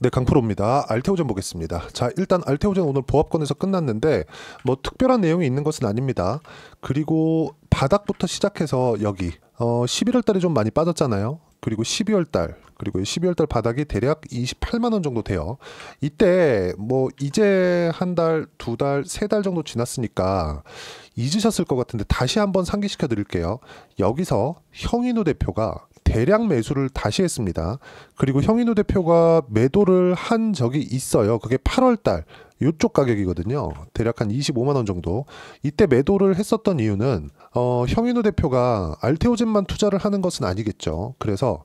네, 강프로입니다. 알테오젠 보겠습니다. 자, 일단 알테오젠 오늘 보합권에서 끝났는데 뭐 특별한 내용이 있는 것은 아닙니다. 그리고 바닥부터 시작해서 여기 11월 달에 좀 많이 빠졌잖아요. 그리고 12월 달, 그리고 12월 달 바닥이 대략 28만 원 정도 돼요. 이때 뭐 이제 한 달, 두 달, 세 달 정도 지났으니까 잊으셨을 것 같은데 다시 한번 상기시켜 드릴게요. 여기서 형인우 대표가 대량 매수를 다시 했습니다. 그리고 형인우 대표가 매도를 한 적이 있어요. 그게 8월 달 요쪽 가격이거든요. 대략 한 25만 원 정도. 이때 매도를 했었던 이유는 형인우 대표가 알테오젠만 투자를 하는 것은 아니겠죠. 그래서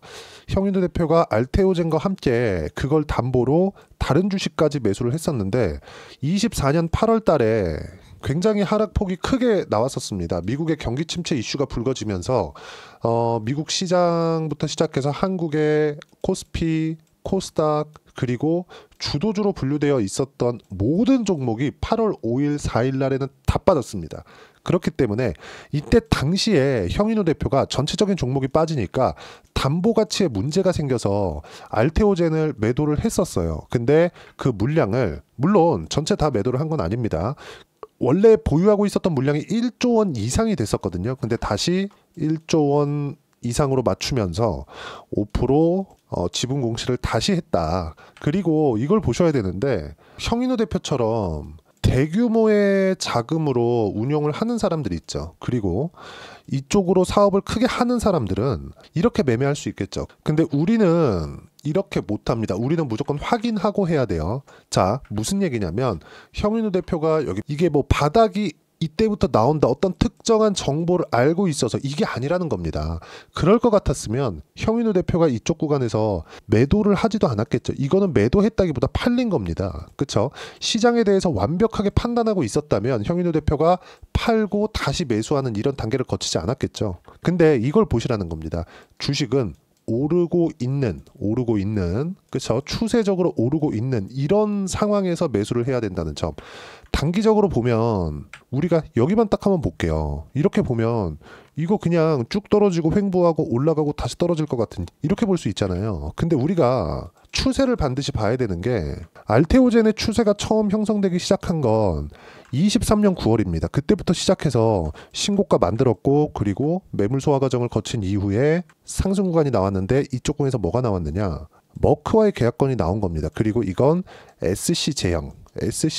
형인우 대표가 알테오젠과 함께 그걸 담보로 다른 주식까지 매수를 했었는데 24년 8월 달에 굉장히 하락폭이 크게 나왔었습니다. 미국의 경기 침체 이슈가 불거지면서 미국 시장부터 시작해서 한국의 코스피, 코스닥 그리고 주도주로 분류되어 있었던 모든 종목이 8월 5일, 4일 날에는 다 빠졌습니다. 그렇기 때문에 이때 당시에 형인우 대표가 전체적인 종목이 빠지니까 담보 가치에 문제가 생겨서 알테오젠을 매도를 했었어요. 근데 그 물량을 물론 전체 다 매도를 한 건 아닙니다. 원래 보유하고 있었던 물량이 1조 원 이상이 됐었거든요. 근데 다시 1조 원 이상으로 맞추면서 5% 지분 공시를 다시 했다. 그리고 이걸 보셔야 되는데 형인우 대표처럼 대규모의 자금으로 운용을 하는 사람들이 있죠. 그리고 이쪽으로 사업을 크게 하는 사람들은 이렇게 매매할 수 있겠죠. 근데 우리는 이렇게 못합니다. 우리는 무조건 확인하고 해야 돼요. 자, 무슨 얘기냐면 형인우 대표가 여기 이게 뭐 바닥이 이때부터 나온다 어떤 특정한 정보를 알고 있어서 이게 아니라는 겁니다. 그럴 것 같았으면 형인우 대표가 이쪽 구간에서 매도를 하지도 않았겠죠. 이거는 매도했다기보다 팔린 겁니다. 그렇죠? 시장에 대해서 완벽하게 판단하고 있었다면 형인우 대표가 팔고 다시 매수하는 이런 단계를 거치지 않았겠죠. 근데 이걸 보시라는 겁니다. 주식은 오르고 있는 그렇죠? 추세적으로 오르고 있는 이런 상황에서 매수를 해야 된다는 점. 단기적으로 보면 우리가 여기만 딱 한번 볼게요. 이렇게 보면 이거 그냥 쭉 떨어지고 횡보하고 올라가고 다시 떨어질 것 같은 이렇게 볼 수 있잖아요. 근데 우리가 추세를 반드시 봐야 되는 게 알테오젠의 추세가 처음 형성되기 시작한 건 23년 9월입니다. 그때부터 시작해서 신고가 만들었고 그리고 매물 소화 과정을 거친 이후에 상승 구간이 나왔는데 이쪽 구간에서 뭐가 나왔느냐? 머크와의 계약건이 나온 겁니다. 그리고 이건 SC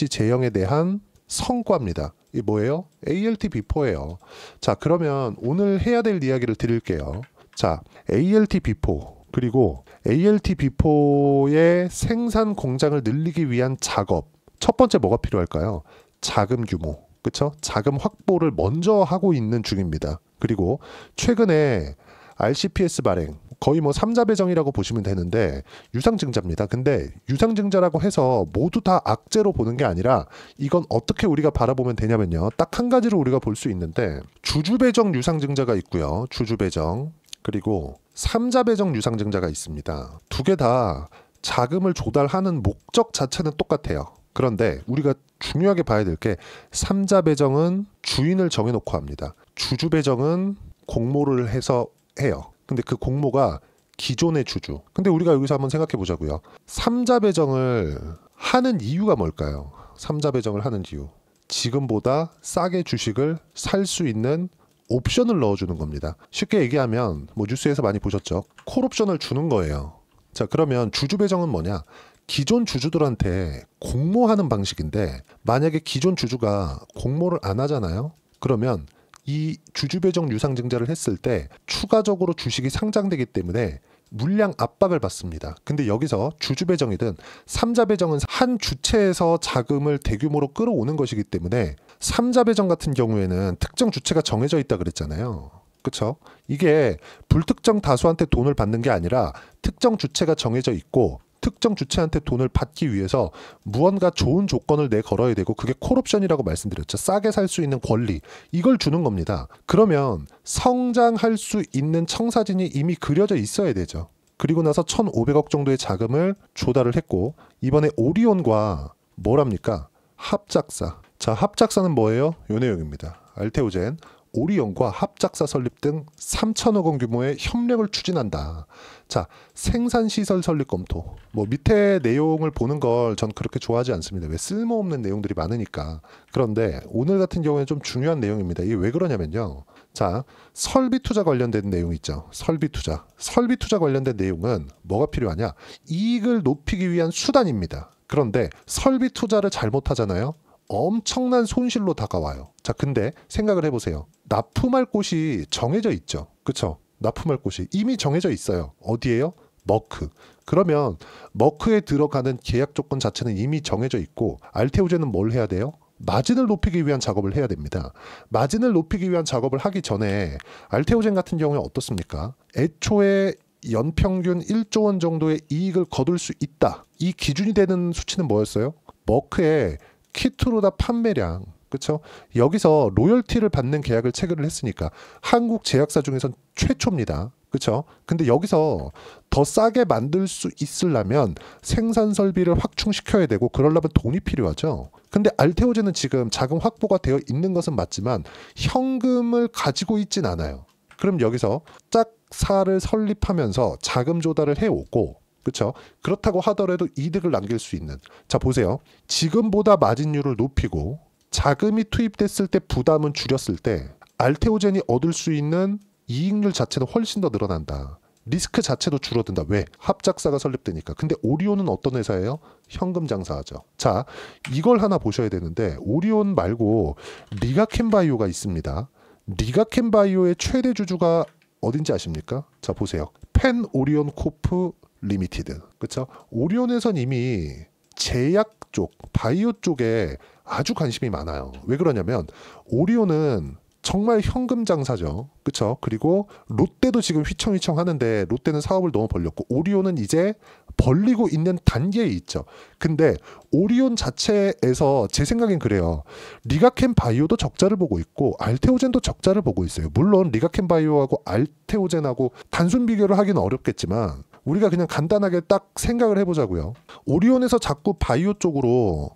제형에 대한 성과입니다. 이게 뭐예요? ALT 비포예요. 자, 그러면 오늘 해야 될 이야기를 드릴게요. 자, ALT 비포 그리고 ALT 비포의 생산 공장을 늘리기 위한 작업. 첫 번째 뭐가 필요할까요? 자금 규모. 그쵸? 자금 확보를 먼저 하고 있는 중입니다. 그리고 최근에 RCPS 발행 거의 뭐 3자 배정이라고 보시면 되는데 유상증자입니다. 근데 유상증자라고 해서 모두 다 악재로 보는 게 아니라 이건 어떻게 우리가 바라보면 되냐면요. 딱 한 가지로 우리가 볼 수 있는데 주주 배정 유상증자가 있고요. 주주 배정 그리고 3자 배정 유상증자가 있습니다. 두 개 다 자금을 조달하는 목적 자체는 똑같아요. 그런데 우리가 중요하게 봐야 될 게 3자 배정은 주인을 정해놓고 합니다. 주주 배정은 공모를 해서 해요. 근데 그 공모가 기존의 주주. 근데 우리가 여기서 한번 생각해 보자고요. 3자 배정을 하는 이유가 뭘까요? 3자 배정을 하는 이유. 지금보다 싸게 주식을 살 수 있는 옵션을 넣어주는 겁니다. 쉽게 얘기하면 뭐 뉴스에서 많이 보셨죠? 콜옵션을 주는 거예요. 자, 그러면 주주 배정은 뭐냐? 기존 주주들한테 공모하는 방식인데 만약에 기존 주주가 공모를 안 하잖아요. 그러면 이 주주 배정 유상증자를 했을 때 추가적으로 주식이 상장되기 때문에 물량 압박을 받습니다. 근데 여기서 주주 배정이든 3자 배정은 한 주체에서 자금을 대규모로 끌어오는 것이기 때문에 3자 배정 같은 경우에는 특정 주체가 정해져 있다 그랬잖아요. 그렇죠? 이게 불특정 다수한테 돈을 받는 게 아니라 특정 주체가 정해져 있고 특정 주체한테 돈을 받기 위해서 무언가 좋은 조건을 내걸어야 되고 그게 콜옵션이라고 말씀드렸죠. 싸게 살 수 있는 권리. 이걸 주는 겁니다. 그러면 성장할 수 있는 청사진이 이미 그려져 있어야 되죠. 그리고 나서 1,500억 정도의 자금을 조달을 했고 이번에 오리온과 뭐랍니까? 합작사. 자, 합작사는 뭐예요? 요 내용입니다. 알테오젠 오리온과 합작사 설립 등 3천억 원 규모의 협력을 추진한다. 자, 생산시설 설립 검토. 뭐 밑에 내용을 보는 걸 전 그렇게 좋아하지 않습니다. 왜 쓸모없는 내용들이 많으니까. 그런데 오늘 같은 경우에는 좀 중요한 내용입니다. 이게 왜 그러냐면요. 자, 설비 투자 관련된 내용 있죠. 설비 투자. 설비 투자 관련된 내용은 뭐가 필요하냐? 이익을 높이기 위한 수단입니다. 그런데 설비 투자를 잘못하잖아요. 엄청난 손실로 다가와요. 자, 근데 생각을 해보세요. 납품할 곳이 정해져 있죠. 그쵸? 납품할 곳이 이미 정해져 있어요. 어디예요? 머크. 그러면 머크에 들어가는 계약 조건 자체는 이미 정해져 있고 알테오젠은 뭘 해야 돼요? 마진을 높이기 위한 작업을 해야 됩니다. 마진을 높이기 위한 작업을 하기 전에 알테오젠 같은 경우에 어떻습니까? 애초에 연평균 1조 원 정도의 이익을 거둘 수 있다. 이 기준이 되는 수치는 뭐였어요? 머크의 키트로다 판매량. 그렇죠? 여기서 로열티를 받는 계약을 체결을 했으니까 한국 제약사 중에선 최초입니다. 그렇죠? 근데 여기서 더 싸게 만들 수 있으려면 생산 설비를 확충시켜야 되고 그러려면 돈이 필요하죠. 근데 알테오젠은 지금 자금 확보가 되어 있는 것은 맞지만 현금을 가지고 있진 않아요. 그럼 여기서 짝사를 설립하면서 자금 조달을 해오고 그렇죠? 그렇다고 하더라도 이득을 남길 수 있는. 자, 보세요. 지금보다 마진율을 높이고 자금이 투입됐을 때 부담은 줄였을 때 알테오젠이 얻을 수 있는 이익률 자체는 훨씬 더 늘어난다. 리스크 자체도 줄어든다. 왜? 합작사가 설립되니까. 근데 오리온은 어떤 회사예요? 현금 장사하죠. 자, 이걸 하나 보셔야 되는데 오리온 말고 리가켄바이오가 있습니다. 리가켄바이오의 최대 주주가 어딘지 아십니까? 자, 보세요. 펜 오리온 코프 리미티드. 그렇죠? 오리온에선 이미 제약 쪽, 바이오 쪽에 아주 관심이 많아요. 왜 그러냐면 오리온은 정말 현금 장사죠. 그렇죠? 그리고 롯데도 지금 휘청휘청 하는데 롯데는 사업을 너무 벌렸고 오리온은 이제 벌리고 있는 단계에 있죠. 근데 오리온 자체에서 제 생각엔 그래요. 리가켄 바이오도 적자를 보고 있고 알테오젠도 적자를 보고 있어요. 물론 리가켄 바이오하고 알테오젠하고 단순 비교를 하기는 어렵겠지만 우리가 그냥 간단하게 딱 생각을 해보자고요. 오리온에서 자꾸 바이오 쪽으로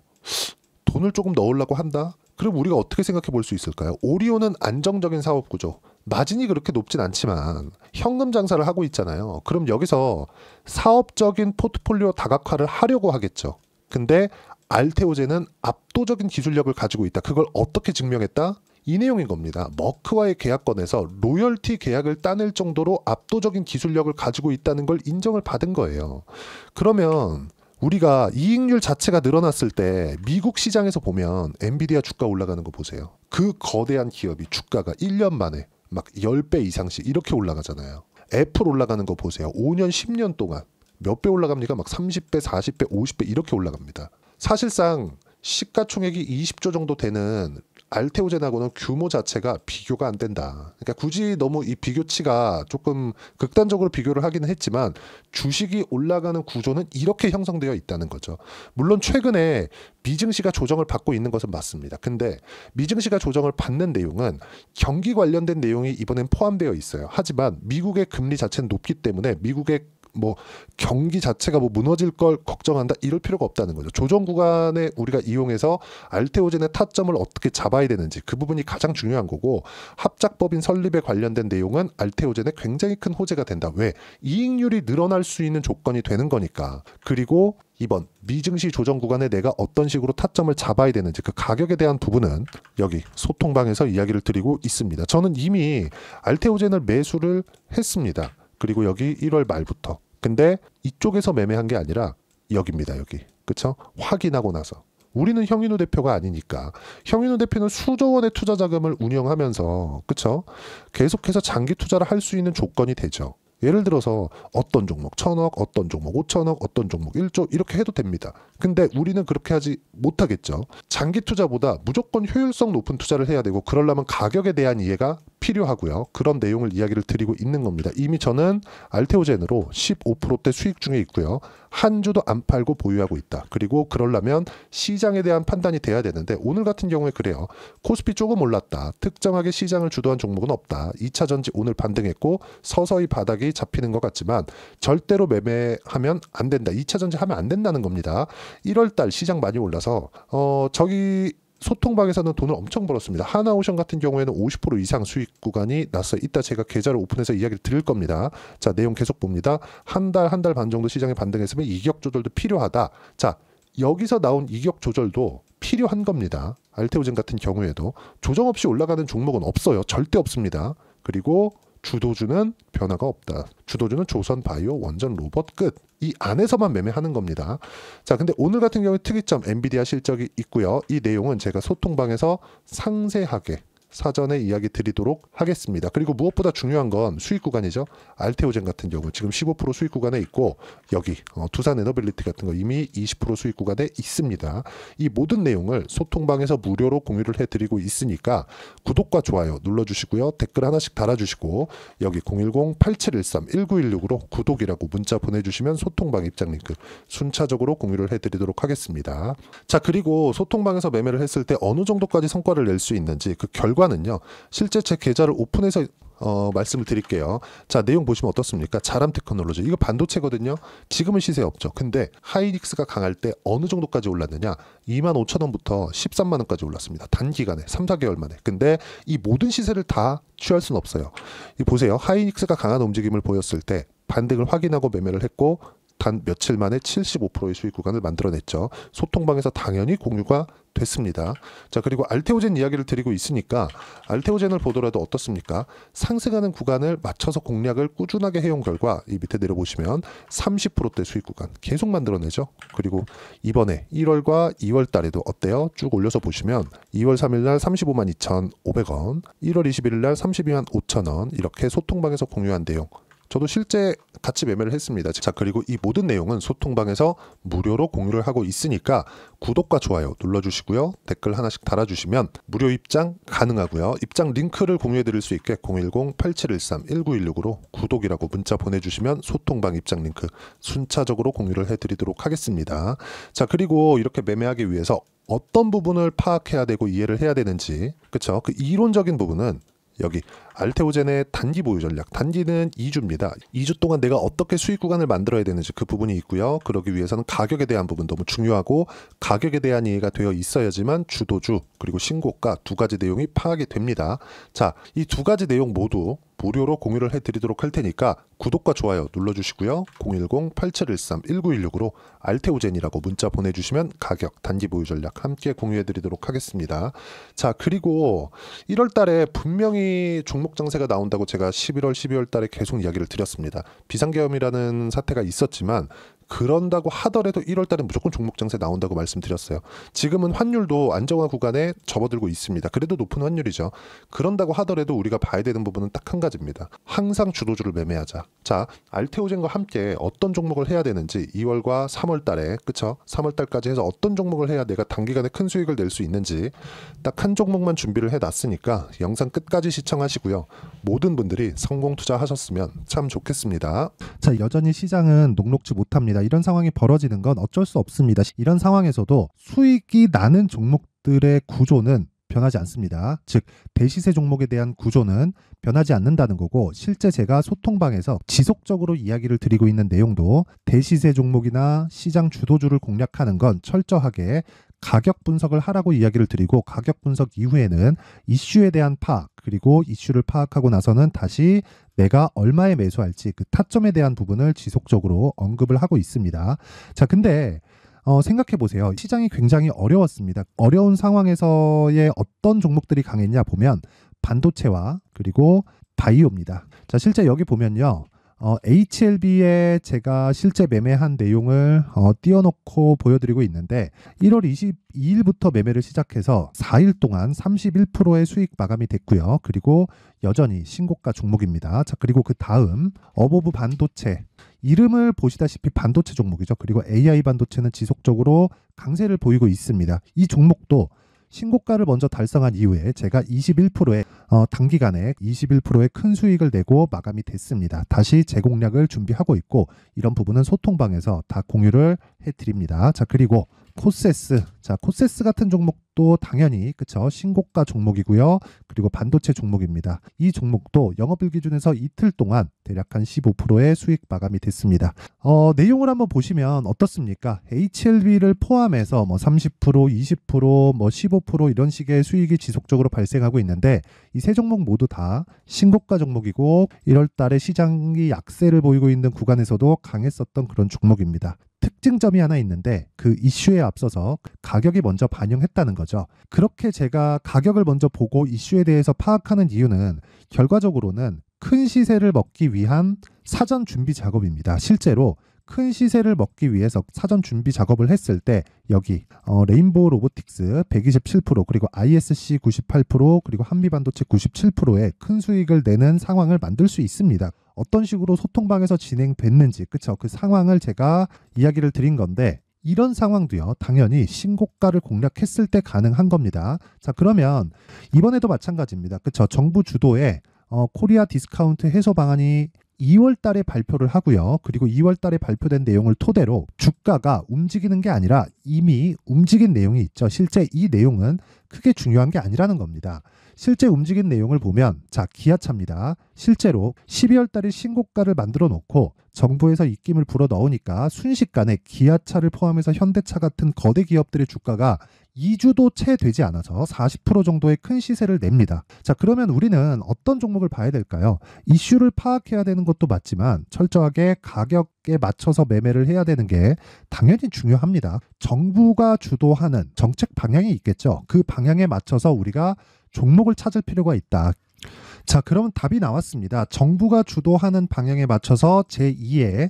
돈을 조금 넣으려고 한다? 그럼 우리가 어떻게 생각해 볼 수 있을까요? 오리온은 안정적인 사업 구조. 마진이 그렇게 높진 않지만 현금 장사를 하고 있잖아요. 그럼 여기서 사업적인 포트폴리오 다각화를 하려고 하겠죠. 근데 알테오젠은 압도적인 기술력을 가지고 있다. 그걸 어떻게 증명했다? 이 내용인 겁니다. 머크와의 계약권에서 로열티 계약을 따낼 정도로 압도적인 기술력을 가지고 있다는 걸 인정을 받은 거예요. 그러면 우리가 이익률 자체가 늘어났을 때 미국 시장에서 보면 엔비디아 주가 올라가는 거 보세요. 그 거대한 기업이 주가가 1년 만에 막 10배 이상씩 이렇게 올라가잖아요. 애플 올라가는 거 보세요. 5년, 10년 동안 몇 배 올라갑니까? 막 30배, 40배, 50배 이렇게 올라갑니다. 사실상 시가총액이 20조 정도 되는 알테오젠하고는 규모 자체가 비교가 안 된다. 그러니까 굳이 너무 이 비교치가 조금 극단적으로 비교를 하기는 했지만 주식이 올라가는 구조는 이렇게 형성되어 있다는 거죠. 물론 최근에 미증시가 조정을 받고 있는 것은 맞습니다. 근데 미증시가 조정을 받는 내용은 경기 관련된 내용이 이번엔 포함되어 있어요. 하지만 미국의 금리 자체는 높기 때문에 미국의 뭐 경기 자체가 뭐 무너질 걸 걱정한다 이럴 필요가 없다는 거죠. 조정 구간에 우리가 이용해서 알테오젠의 타점을 어떻게 잡아야 되는지 그 부분이 가장 중요한 거고 합작법인 설립에 관련된 내용은 알테오젠에 굉장히 큰 호재가 된다. 왜? 이익률이 늘어날 수 있는 조건이 되는 거니까. 그리고 이번 미증시 조정 구간에 내가 어떤 식으로 타점을 잡아야 되는지 그 가격에 대한 부분은 여기 소통방에서 이야기를 드리고 있습니다. 저는 이미 알테오젠을 매수를 했습니다. 그리고 여기 1월 말부터. 근데 이쪽에서 매매한 게 아니라 여기입니다. 여기. 그쵸? 확인하고 나서. 우리는 형인우 대표가 아니니까. 형인우 대표는 수조 원의 투자 자금을 운영하면서 그쵸? 계속해서 장기 투자를 할 수 있는 조건이 되죠. 예를 들어서 어떤 종목 1,000억, 어떤 종목 5,000억, 어떤 종목 1조 이렇게 해도 됩니다. 근데 우리는 그렇게 하지 못하겠죠. 장기 투자보다 무조건 효율성 높은 투자를 해야 되고 그러려면 가격에 대한 이해가 필요하고요. 그런 내용을 이야기를 드리고 있는 겁니다. 이미 저는 알테오젠으로 15%대 수익 중에 있고요. 한 주도 안 팔고 보유하고 있다. 그리고 그러려면 시장에 대한 판단이 돼야 되는데 오늘 같은 경우에 그래요. 코스피 조금 올랐다. 특정하게 시장을 주도한 종목은 없다. 2차 전지 오늘 반등했고 서서히 바닥이 잡히는 것 같지만 절대로 매매하면 안 된다. 2차 전지 하면 안 된다는 겁니다. 1월 달 시장 많이 올라서 저기 소통방에서는 돈을 엄청 벌었습니다. 하나오션 같은 경우에는 50% 이상 수익 구간이 났어요. 이따 제가 계좌를 오픈해서 이야기를 드릴 겁니다. 자, 내용 계속 봅니다. 한 달, 한 달 반 정도 시장에 반등했으면 이격 조절도 필요하다. 자, 여기서 나온 이격 조절도 필요한 겁니다. 알테오젠 같은 경우에도 조정 없이 올라가는 종목은 없어요. 절대 없습니다. 그리고 주도주는 변화가 없다. 주도주는 조선, 바이오, 원전, 로봇 끝. 이 안에서만 매매하는 겁니다. 자, 근데 오늘 같은 경우에 특이점 엔비디아 실적이 있고요. 이 내용은 제가 소통방에서 상세하게 사전에 이야기 드리도록 하겠습니다. 그리고 무엇보다 중요한 건 수익 구간이죠. 알테오젠 같은 경우 지금 15% 수익 구간에 있고 여기 두산 에너빌리티 같은 거 이미 20% 수익 구간에 있습니다. 이 모든 내용을 소통방에서 무료로 공유를 해드리고 있으니까 구독과 좋아요 눌러주시고요. 댓글 하나씩 달아주시고 여기 010-8713-1916으로 구독이라고 문자 보내주시면 소통방 입장 링크 순차적으로 공유를 해드리도록 하겠습니다. 자, 그리고 소통방에서 매매를 했을 때 어느 정도까지 성과를 낼 수 있는지 그 결과는요. 실제 제 계좌를 오픈해서 말씀을 드릴게요. 자, 내용 보시면 어떻습니까? 자람 테크놀로지 이거 반도체거든요. 지금은 시세 없죠. 근데 하이닉스가 강할 때 어느 정도까지 올랐느냐? 25,000원부터 13만원까지 올랐습니다. 단기간에 3, 4개월 만에. 근데 이 모든 시세를 다 취할 수는 없어요. 이 보세요. 하이닉스가 강한 움직임을 보였을 때 반등을 확인하고 매매를 했고 단 며칠 만에 75%의 수익 구간을 만들어냈죠. 소통방에서 당연히 공유가 됐습니다. 자, 그리고 알테오젠 이야기를 드리고 있으니까 알테오젠을 보더라도 어떻습니까? 상승하는 구간을 맞춰서 공략을 꾸준하게 해온 결과 이 밑에 내려보시면 30%대 수익 구간 계속 만들어내죠. 그리고 이번에 1월과 2월 달에도 어때요? 쭉 올려서 보시면 2월 3일 날 35만 2,500원, 1월 21일 날 32만 5천원 이렇게 소통방에서 공유한 내용 저도 실제 같이 매매를 했습니다. 자, 그리고 이 모든 내용은 소통방에서 무료로 공유를 하고 있으니까 구독과 좋아요 눌러주시고요. 댓글 하나씩 달아주시면 무료 입장 가능하고요. 입장 링크를 공유해 드릴 수 있게 010-8713-1916으로 구독이라고 문자 보내주시면 소통방 입장 링크 순차적으로 공유를 해드리도록 하겠습니다. 자, 그리고 이렇게 매매하기 위해서 어떤 부분을 파악해야 되고 이해를 해야 되는지, 그쵸? 그 이론적인 부분은 여기 알테오젠의 단기 보유 전략, 단기는 2주입니다. 2주 동안 내가 어떻게 수익 구간을 만들어야 되는지 그 부분이 있고요. 그러기 위해서는 가격에 대한 부분 너무 중요하고 가격에 대한 이해가 되어 있어야지만 주도주 그리고 신고가 두 가지 내용이 파악이 됩니다. 자, 이 두 가지 내용 모두 무료로 공유를 해드리도록 할 테니까 구독과 좋아요 눌러주시고요. 010-8713-1916으로 알테오젠이라고 문자 보내주시면 가격, 단기 보유 전략 함께 공유해드리도록 하겠습니다. 자, 그리고 1월 달에 분명히 종목 장세가 나온다고 제가 11월, 12월 달에 계속 이야기를 드렸습니다. 비상계엄이라는 사태가 있었지만 그런다고 하더라도 1월 달에 무조건 종목 장세 나온다고 말씀드렸어요. 지금은 환율도 안정화 구간에 접어들고 있습니다. 그래도 높은 환율이죠. 그런다고 하더라도 우리가 봐야 되는 부분은 딱 한 가지입니다. 항상 주도주를 매매하자. 자, 알테오젠과 함께 어떤 종목을 해야 되는지 2월과 3월 달에, 그쵸? 3월 달까지 해서 어떤 종목을 해야 내가 단기간에 큰 수익을 낼 수 있는지 딱 한 종목만 준비를 해놨으니까 영상 끝까지 시청하시고요. 모든 분들이 성공 투자하셨으면 참 좋겠습니다. 자, 여전히 시장은 녹록지 못합니다. 이런 상황이 벌어지는 건 어쩔 수 없습니다. 이런 상황에서도 수익이 나는 종목들의 구조는 변하지 않습니다. 즉 대시세 종목에 대한 구조는 변하지 않는다는 거고, 실제 제가 소통방에서 지속적으로 이야기를 드리고 있는 내용도 대시세 종목이나 시장 주도주를 공략하는 건 철저하게 가격 분석을 하라고 이야기를 드리고, 가격 분석 이후에는 이슈에 대한 파악, 그리고 이슈를 파악하고 나서는 다시 내가 얼마에 매수할지 그 타점에 대한 부분을 지속적으로 언급을 하고 있습니다. 자, 근데 생각해 보세요. 시장이 굉장히 어려웠습니다. 어려운 상황에서의 어떤 종목들이 강했냐 보면 반도체와 그리고 바이오입니다. 자, 실제 여기 보면요. HLB에 제가 실제 매매한 내용을 띄워놓고 보여드리고 있는데 1월 22일부터 매매를 시작해서 4일 동안 31%의 수익 마감이 됐고요. 그리고 여전히 신고가 종목입니다. 자, 그리고 그 다음 어보브 반도체, 이름을 보시다시피 반도체 종목이죠. 그리고 AI 반도체는 지속적으로 강세를 보이고 있습니다. 이 종목도 신고가를 먼저 달성한 이후에 제가 21%의 단기간에 21%의 큰 수익을 내고 마감이 됐습니다. 다시 재공략을 준비하고 있고, 이런 부분은 소통방에서 다 공유를 해드립니다. 자, 그리고 코세스, 자, 코세스 같은 종목 종목도 당연히 그쵸 신고가 종목이고요. 그리고 반도체 종목입니다. 이 종목도 영업일 기준에서 이틀 동안 대략 한 15%의 수익 마감이 됐습니다. 내용을 한번 보시면 어떻습니까? HLB를 포함해서 뭐 30%, 20%, 뭐 15% 이런 식의 수익이 지속적으로 발생하고 있는데 이 세 종목 모두 다 신고가 종목이고 1월 달에 시장이 약세를 보이고 있는 구간에서도 강했었던 그런 종목입니다. 특징점이 하나 있는데 그 이슈에 앞서서 가격이 먼저 반영했다는 거죠. 그렇게 제가 가격을 먼저 보고 이슈에 대해서 파악하는 이유는 결과적으로는 큰 시세를 먹기 위한 사전 준비 작업입니다. 실제로 큰 시세를 먹기 위해서 사전 준비 작업을 했을 때 여기 레인보우 로보틱스 127% 그리고 ISC 98% 그리고 한미반도체 97%의 큰 수익을 내는 상황을 만들 수 있습니다. 어떤 식으로 소통방에서 진행됐는지 그쵸 그 상황을 제가 이야기를 드린 건데 이런 상황도요 당연히 신고가를 공략했을 때 가능한 겁니다. 자 그러면 이번에도 마찬가지입니다. 그쵸 정부 주도의 코리아 디스카운트 해소 방안이 2월 달에 발표를 하고요. 그리고 2월 달에 발표된 내용을 토대로 주가가 움직이는 게 아니라 이미 움직인 내용이 있죠. 실제 이 내용은 크게 중요한 게 아니라는 겁니다. 실제 움직인 내용을 보면 자 기아차입니다. 실제로 12월 달에 신고가를 만들어 놓고 정부에서 입김을 불어 넣으니까 순식간에 기아차를 포함해서 현대차 같은 거대 기업들의 주가가 2주도 채 되지 않아서 40% 정도의 큰 시세를 냅니다. 자 그러면 우리는 어떤 종목을 봐야 될까요? 이슈를 파악해야 되는 것도 맞지만 철저하게 가격에 맞춰서 매매를 해야 되는 게 당연히 중요합니다. 정부가 주도하는 정책 방향이 있겠죠. 그 방향에 맞춰서 우리가 종목을 찾을 필요가 있다. 자 그러면 답이 나왔습니다. 정부가 주도하는 방향에 맞춰서 제2의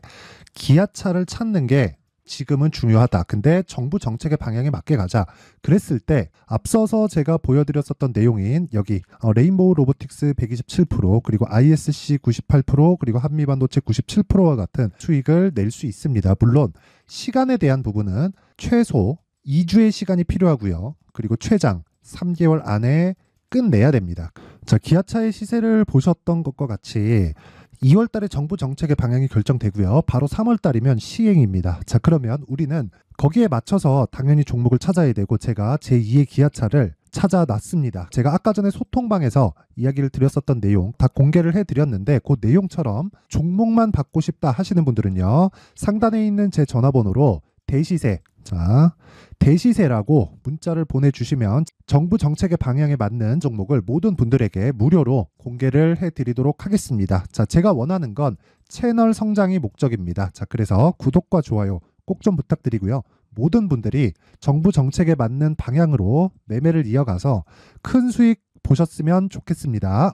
기아차를 찾는 게 지금은 중요하다. 근데 정부 정책의 방향에 맞게 가자. 그랬을 때 앞서서 제가 보여드렸었던 내용인 여기 레인보우 로보틱스 127% 그리고 ISC 98% 그리고 한미반도체 97%와 같은 수익을 낼 수 있습니다. 물론 시간에 대한 부분은 최소 2주의 시간이 필요하고요. 그리고 최장 3개월 안에 끝내야 됩니다. 자, 기아차의 시세를 보셨던 것과 같이 2월 달에 정부 정책의 방향이 결정되고요. 바로 3월 달이면 시행입니다. 자, 그러면 우리는 거기에 맞춰서 당연히 종목을 찾아야 되고 제가 제2의 기아차를 찾아놨습니다. 제가 아까 전에 소통방에서 이야기를 드렸었던 내용 다 공개를 해드렸는데 그 내용처럼 종목만 받고 싶다 하시는 분들은요. 상단에 있는 제 전화번호로 대시세 자 대시세라고 문자를 보내주시면 정부 정책의 방향에 맞는 종목을 모든 분들에게 무료로 공개를 해드리도록 하겠습니다. 자, 제가 원하는 건 채널 성장이 목적입니다. 자, 그래서 구독과 좋아요 꼭 좀 부탁드리고요. 모든 분들이 정부 정책에 맞는 방향으로 매매를 이어가서 큰 수익 보셨으면 좋겠습니다.